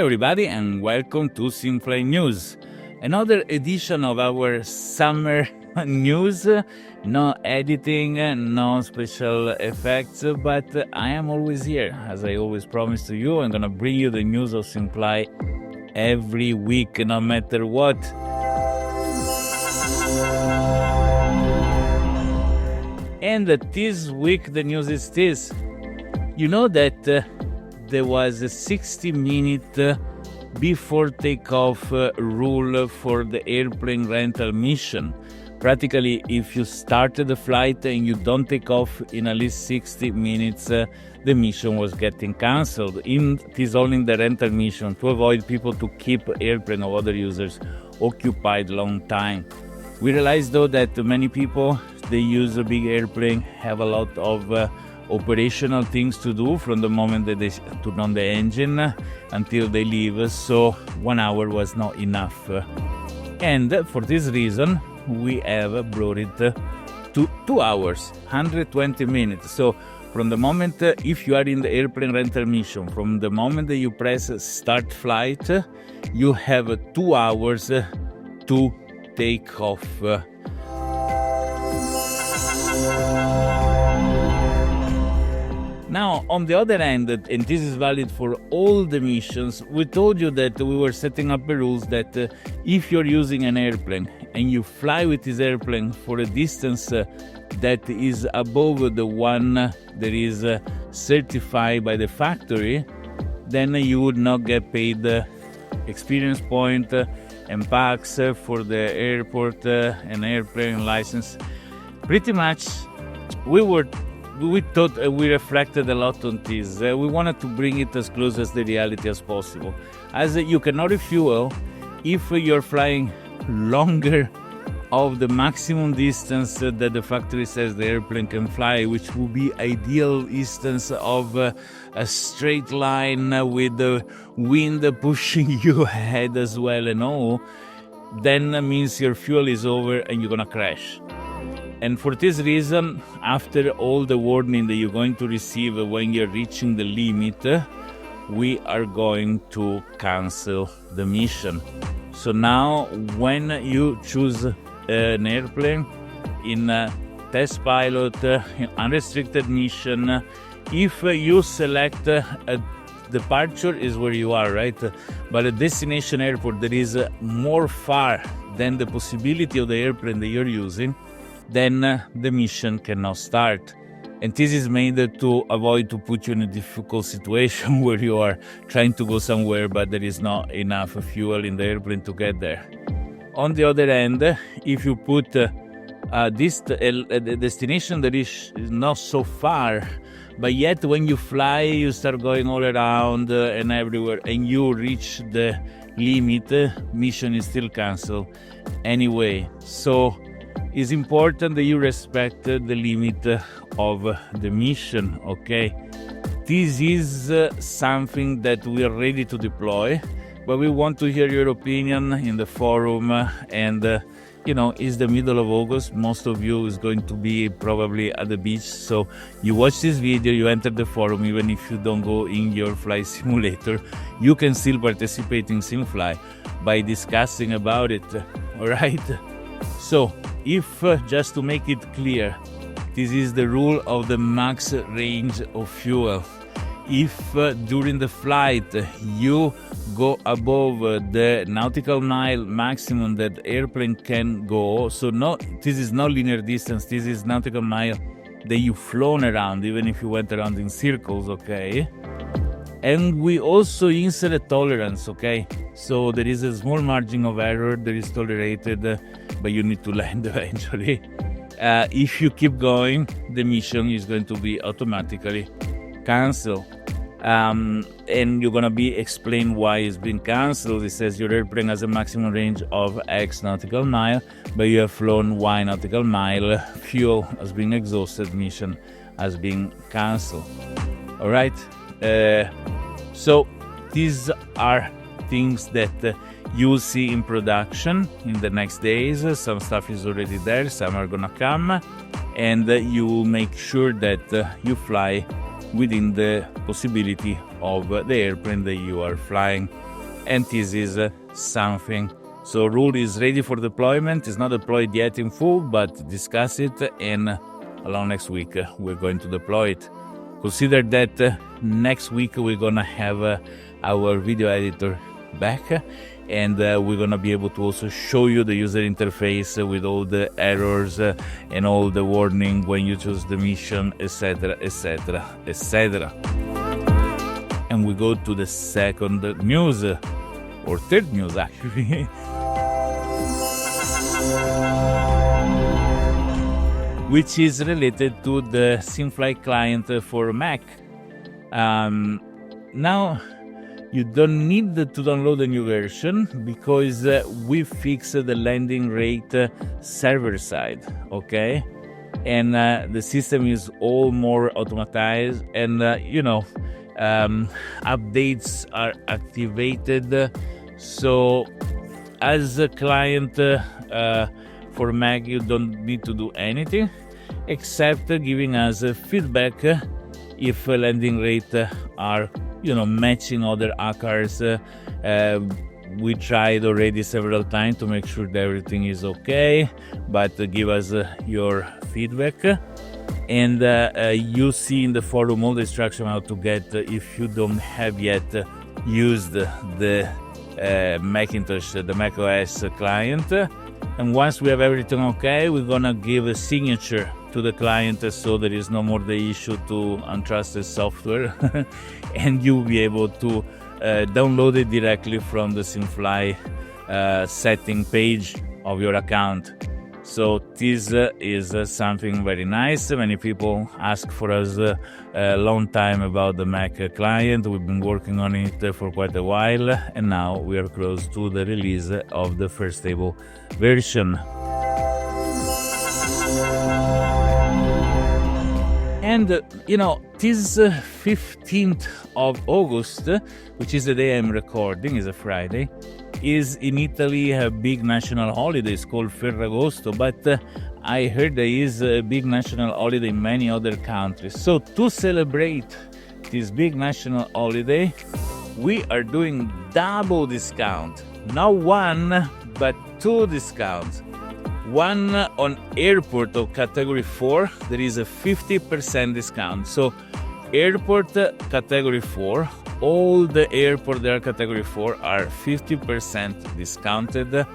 everybody, and welcome to SimFly News. Another edition of our summer news. No editing, no special effects, but I am always here. As I always promise to you, I'm gonna bring you the news of SimFly every week, no matter what. And this week the news is this. You know that there was a 60-minute before takeoff rule for the airplane rental mission. Practically, if you started the flight and you don't take off in at least 60 minutes, the mission was getting cancelled. It is only in the rental mission to avoid people to keep airplane or other users occupied long time. We realized though that many people, they use a big airplane, have a lot of operational things to do from the moment that they turn on the engine until they leave, so 1 hour was not enough. And for this reason, we have brought it to 2 hours, 120 minutes. So from the moment, if you are in the airplane rental mission, from the moment that you press start flight, you have 2 hours to take off. Now, on the other hand, and this is valid for all the missions, we told you that we were setting up the rules that if you're using an airplane and you fly with this airplane for a distance that is above the one that is certified by the factory, then you would not get paid experience point and packs for the airport and airplane license. Pretty much, we thought we reflected a lot on this. We wanted to bring it as close as the reality as possible. As you cannot refuel if you're flying longer of the maximum distance that the factory says the airplane can fly, which would be ideal distance of a straight line with the wind pushing you ahead as well and all, then means your fuel is over and you're gonna crash. And for this reason, after all the warning that you're going to receive when you're reaching the limit, we are going to cancel the mission. So now, when you choose an airplane in a test pilot, in unrestricted mission, if you select a departure is where you are, right? But a destination airport that is more far than the possibility of the airplane that you're using, then the mission cannot start. And this is made to avoid to put you in a difficult situation where you are trying to go somewhere but there is not enough fuel in the airplane to get there. On the other hand, if you put a destination that is not so far, but yet when you fly you start going all around and everywhere and you reach the limit, mission is still cancelled anyway. So it's important that you respect the limit of the mission, okay? This is something that we are ready to deploy, but we want to hear your opinion in the forum. And, it's the middle of August. Most of you is going to be probably at the beach. So you watch this video, you enter the forum, even if you don't go in your flight simulator, you can still participate in SimFly by discussing about it, all right? So, if, just to make it clear, this is the rule of the max range of fuel. If during the flight you go above the nautical mile maximum that airplane can go, so this is not linear distance, this is nautical mile that you've flown around, even if you went around in circles, okay? And we also insert a tolerance, okay? So there is a small margin of error that is tolerated, but you need to land eventually. If you keep going, the mission is going to be automatically cancelled. And you're going to be explained why it's been cancelled. It says your airplane has a maximum range of X nautical mile, but you have flown Y nautical mile. Fuel has been exhausted. Mission has been cancelled. All right? So these are things that you'll see in production in the next days. Some stuff is already there, some are gonna come, and you will make sure that you fly within the possibility of the airplane that you are flying. and this is something. So rule is ready for deployment. It's not deployed yet in full, but discuss it, and along next week we're going to deploy it. Consider that next week we're gonna have our video editor back, and we're gonna be able to also show you the user interface with all the errors and all the warning when you choose the mission, etc, etc, etc. And we go to the second news, or third news actually, which is related to the SimFly client for Mac. Now, you don't need to download a new version because we fixed the landing rate server side, okay? And the system is all more automatized, and updates are activated. So as a client for Mac, you don't need to do anything except giving us feedback if landing rate are matching other ACARs. We tried already several times to make sure that everything is okay, but give us your feedback. And you see in the forum all the instruction how to get if you don't have yet used the Macintosh, the macOS client. And once we have everything okay, we're gonna give a signature to the client, so there is no more the issue to untrusted software, and you'll be able to download it directly from the SimFly setting page of your account. So this is something very nice. Many people ask for us a long time about the Mac client. We've been working on it for quite a while, and now we are close to the release of the first stable version. And this 15th of August, which is the day I'm recording, is a Friday, is in Italy a big national holiday. It's called Ferragosto, but I heard there is a big national holiday in many other countries. So to celebrate this big national holiday, we are doing double discount. Not one, but two discounts. One on airport of category 4, there is a 50% discount. So airport category 4, all the airport that are category 4 are 50% discounted,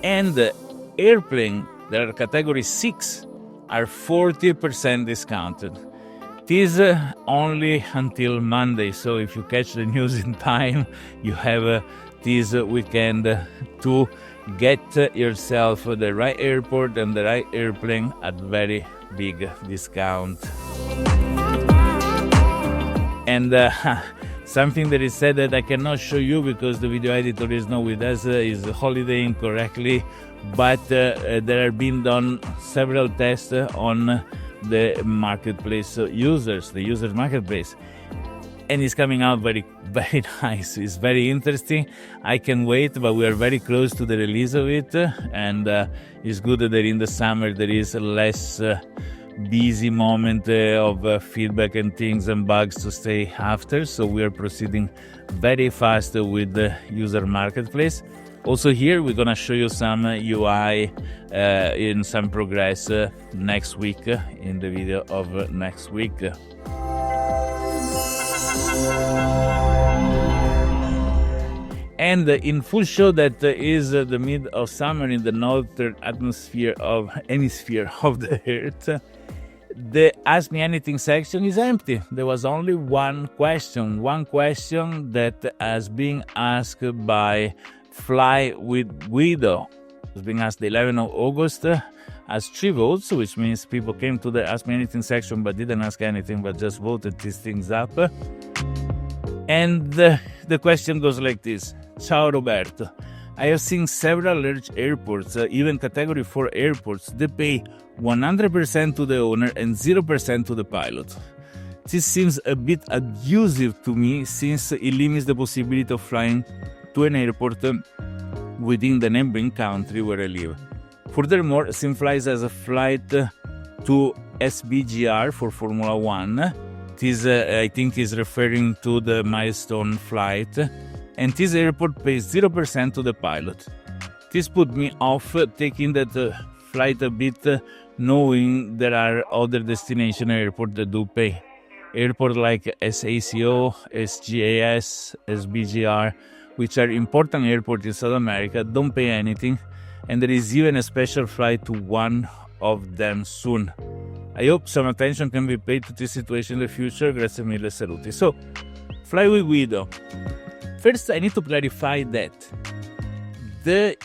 and the airplane that are category 6 are 40% discounted. This only until Monday, so if you catch the news in time, you have this weekend to get yourself the right airport and the right airplane at very big discount. And something that is said that I cannot show you because the video editor is not with us, is holidaying correctly, but there have been done several tests on the marketplace users, the users marketplace, and it's coming out very, very nice. It's very interesting. I can wait, but we are very close to the release of it, and it's good that in the summer there is less busy moment of feedback and things and bugs to stay after. So we are proceeding very fast with the user marketplace. Also here we're gonna show you some UI in some progress next week in the video of next week. And in full show that is the mid of summer in the northern hemisphere of the Earth, the Ask Me Anything section is empty. There was only one question that has been asked by Fly with Guido. It was being asked the 11th of August, as 3 votes, which means people came to the Ask Me Anything section but didn't ask anything, but just voted these things up. And the question goes like this. Ciao Roberto, I have seen several large airports, even category 4 airports, they pay 100% to the owner and 0% to the pilot. This seems a bit abusive to me since it limits the possibility of flying to an airport within the neighboring country where I live. Furthermore, SimFly has a flight to SBGR for Formula 1. This, I think, is referring to the milestone flight. and this airport pays 0% to the pilot. This put me off taking that flight a bit, knowing there are other destination airports that do pay. Airports like SACO, SGAS, SBGR, which are important airports in South America, don't pay anything, and there is even a special flight to one of them soon. I hope some attention can be paid to this situation in the future. Grazie mille, saluti. So, fly with Guido. First, I need to clarify that the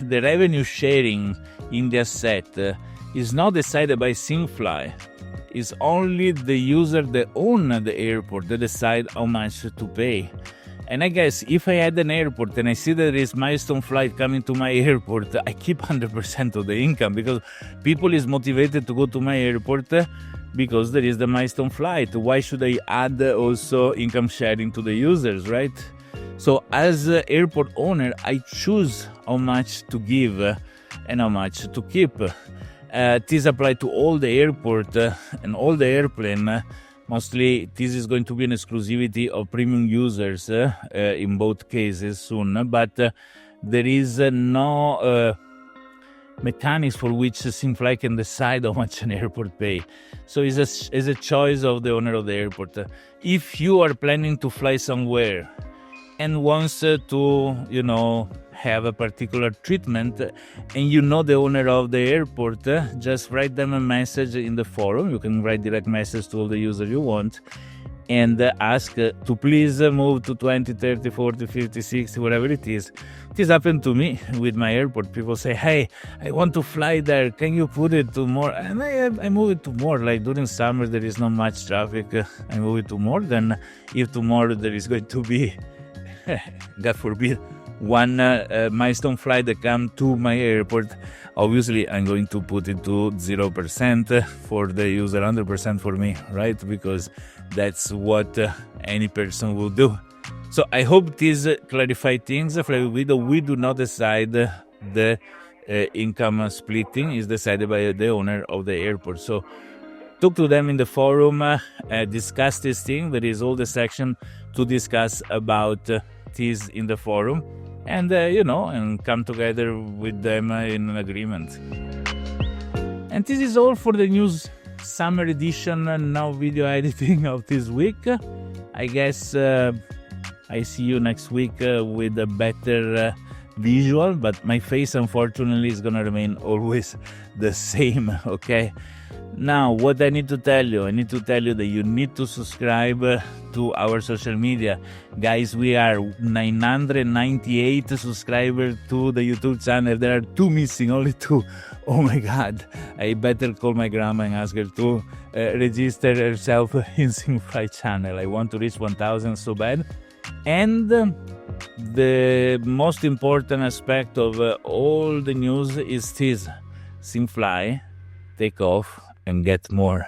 revenue sharing in the asset is not decided by SimFly. It's only the user that own the airport that decide how much to pay. And I guess if I had an airport and I see that there is milestone flight coming to my airport, I keep 100% of the income, because people is motivated to go to my airport because there is the milestone flight. Why should I add also income sharing to the users, right? So as an airport owner, I choose how much to give and how much to keep. This applies to all the airport and all the airplane. Mostly, this is going to be an exclusivity of premium users in both cases soon, but there is no mechanics for which SimFly can decide how much an airport pay. So it's a choice of the owner of the airport. If you are planning to fly somewhere and wants to, have a particular treatment, and the owner of the airport, just write them a message in the forum. You can write direct message to all the users you want, and ask to please move to 20, 30, 40, 50, 60, whatever it is. This happened to me with my airport. People say, hey, I want to fly there. Can you put it to more? And I move it to more. Like during summer, there is not much traffic. I move it to more. Then if tomorrow there is going to be, God forbid, one milestone flight that come to my airport, obviously I'm going to put it to 0% for the user, 100% for me, right? Because that's what any person will do. So I hope this clarify things. We do not decide the income splitting. Is decided by the owner of the airport. So talk to them in the forum, discuss this thing. There is all the section to discuss about this in the forum, and and come together with them in an agreement. And this is all for the news summer edition, now video editing of this week. I guess I see you next week with a better visual, but my face unfortunately is gonna remain always the same, okay? Now, what I need to tell you that you need to subscribe to our social media. Guys, we are 998 subscribers to the YouTube channel. There are 2 missing, only 2. Oh my God. I better call my grandma and ask her to register herself in SimFly channel. I want to reach 1,000 so bad. And the most important aspect of all the news is this: SimFly, take off and get more.